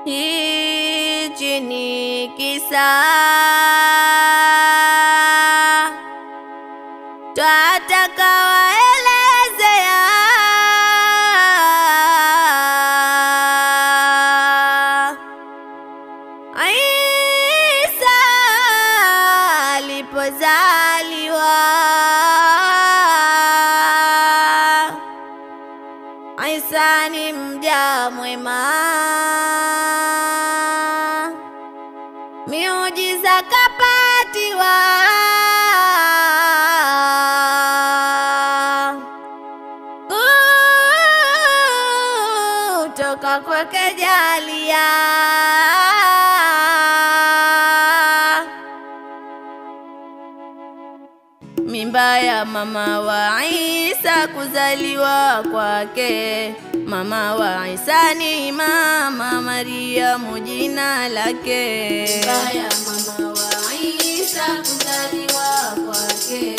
Hichi ni kisa twataka waelezea, Isa alipozaliwa. Isa ni mja mwema, miujiza kapatiwa, kutoka kwake jalia. Mimba ya mama wa Isa kuzaliwa kwake. Mama wa Isa ni Mama Mariamu jina lake. Mimba ya mama wa Isa kuzaliwa kwake.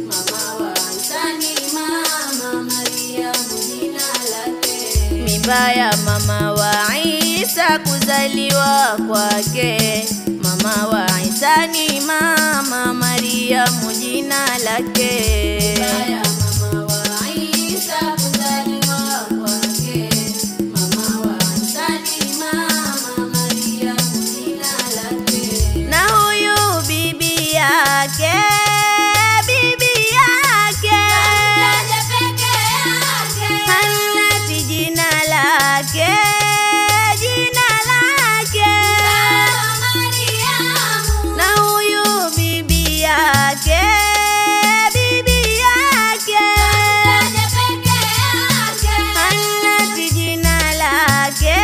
Mama wa Isa ni Mama Mariamu jina lake. Mimba ya mama wa Isa kuzaliwa kwake. Mama wa Isa ni Mama Mariamu jina lake. Mimba ya mama wa Isa kuzaliwa kwake. Mama wa Isa ni Mama Mariamu jina lake. Na huyu bibi yake, Kaja peke yake. Hannati jina lake, Mama Mariamu. na huyu bibi yake, Kaja peke yake. Hannati jina lake,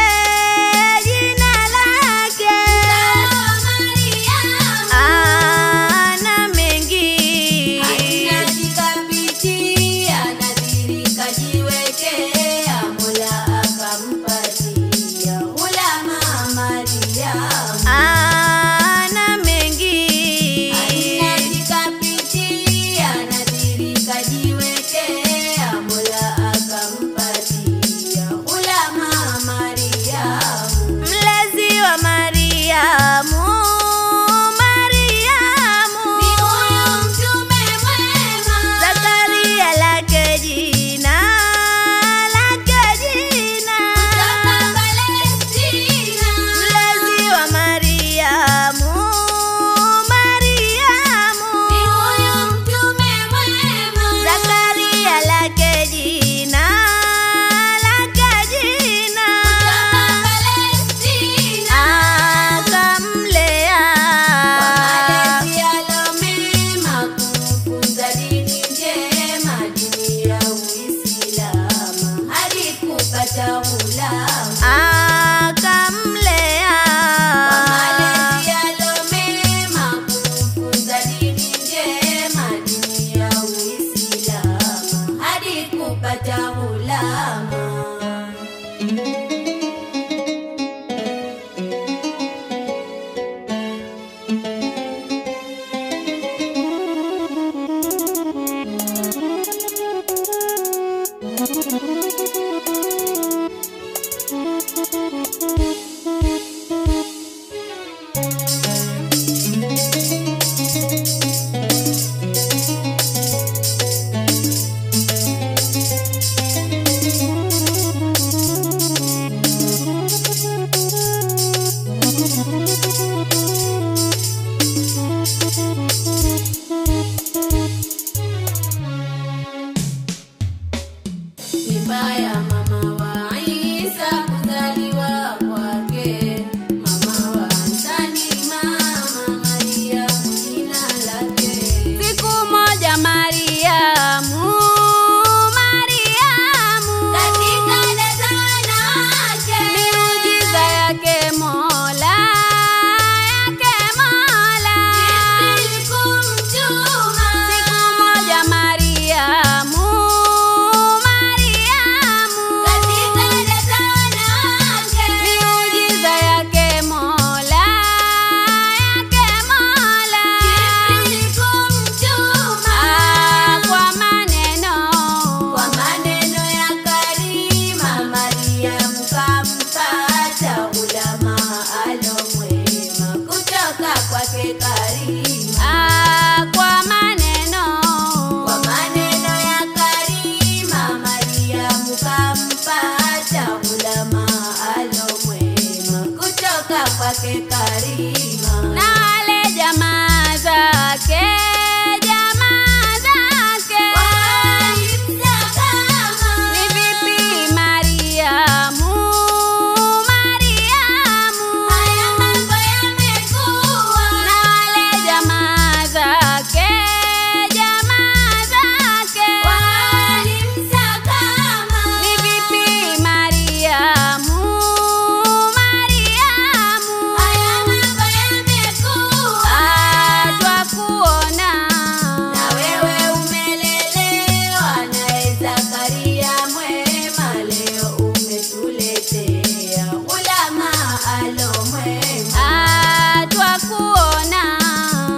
Mama Mariamu. ana mengi Anajikapitia nadhiri kajiwekea, Mola akampatia Hulama Mariamu. ana mengi Anajikapitia nadhiri kajiwekea, Mola akampatia Hulama Mariamu. mlezi wa Mariamu, Ni huyu mtume mwema. Zakaria lake jina, Kutoka Palestina. mlezi wa Mariamu, Ni huyu mtume mwema. Zakaria lake jina, Kutoka Palestina. akamlea Malezi alomema, kumfunza dini njema, dini ya Uislamu hadi kupata ulama. akamlea Malezi alomema, kumfunza dini njema, dini ya Uislamu hadi kupata ulama. wake Karima. na wale jamaa zake Walimsakama. ni vipi Mariamu, Mariamu, Haya mambo yamekuwa. na wale jamaa zake Walimsakama. ni vipi Mariamu, Mariamu, Haya mambo yamekuwa. twakuona Na wewe umelelewa naye Zakaria mwema, leo umetuletea ulama alo mwema. twakuona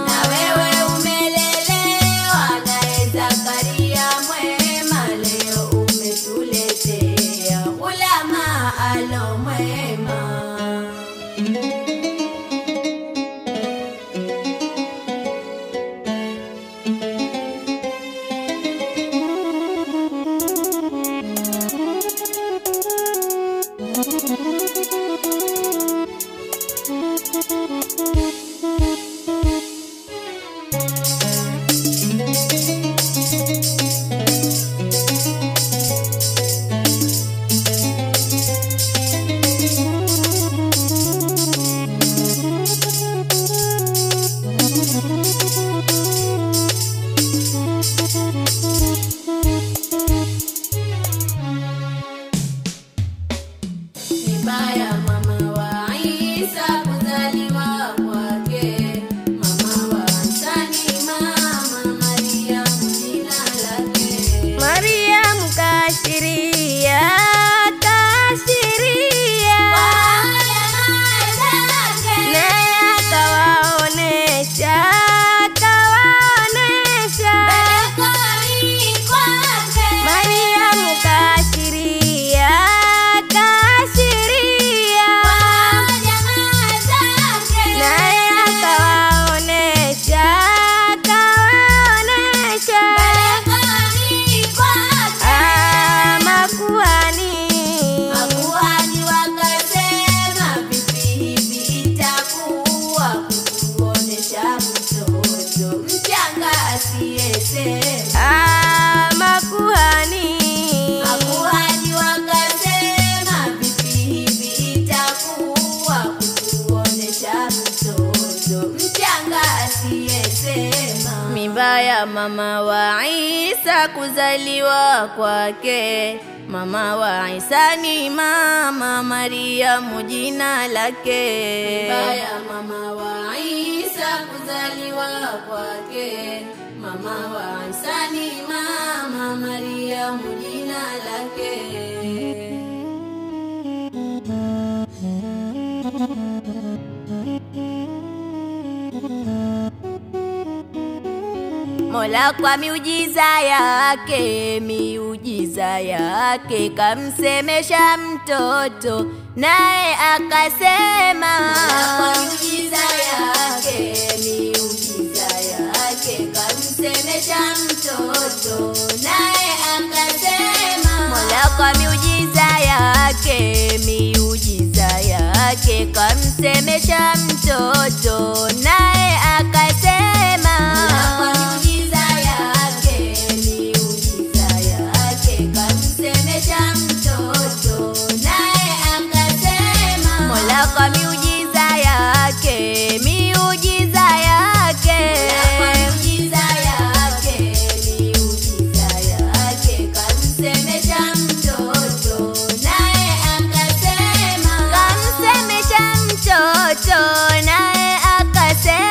Na wewe umelelewa naye Zakaria mwema, leo umetuletea ulama alo mwema. Vibaya mama wa Isa kuzaliwa kwake, mama wa Hasani, mama Mariamu jina lake. Mariamu kashiria, kashiria, naye akawaonesha, akawaonesha. Mariamu kashiria, kashiria, naye akawaonesha, akawaonesha. Makuhani Makuhani wakasema, vipi hivi itakuwa kukuonesha mtoto mchanga asiyesema? makuhani Makuhani wakasema, vipi hivi itakuwa kukuonesha mtoto mchanga asiyesema? mimba ya mama wa Isa kuzaliwa kwake, mama wa Isa ni mama Mariamu jina lake. Baya mama wa Isa kuzaliwa kwake, mama wa Isa ni mama Mariamu jina lake. Mola kwa miujiza yake, miujiza yake kamsemesha mtoto, naye akasema. Kwa miujiza yake, miujiza yake kamsemesha mtoto, naye akasema. Mola kwa miujiza yake, miujiza yake kamsemesha mtoto, naye akasema. Kwa miujiza yake, miujiza yake kamsemesha mtoto, naye akasema. Mola kwa miujiza yake, miujiza yake Kwa miujiza yake, miujiza yake kamsemesha mtoto, naye akasema. kamsemesha mtoto, naye akasema.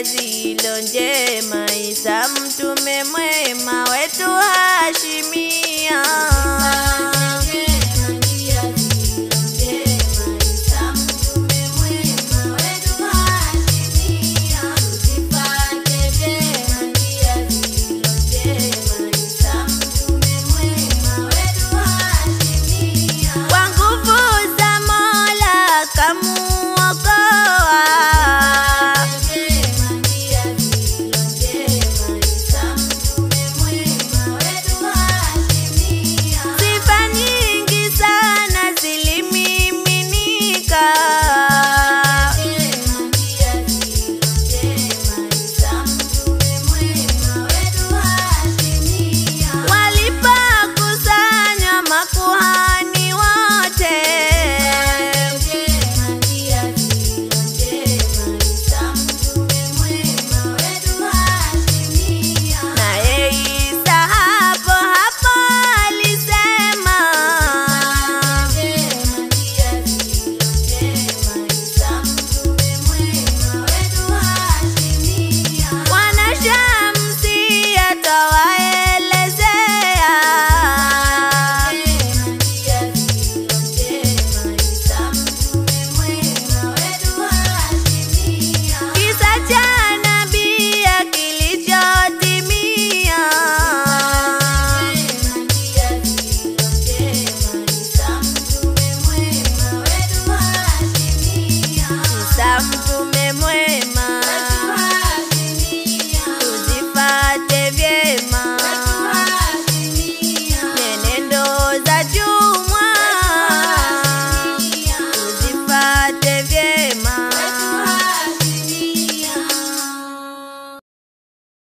njia zilo njema, Isa mtume mwema wetu Hashimia. Mtume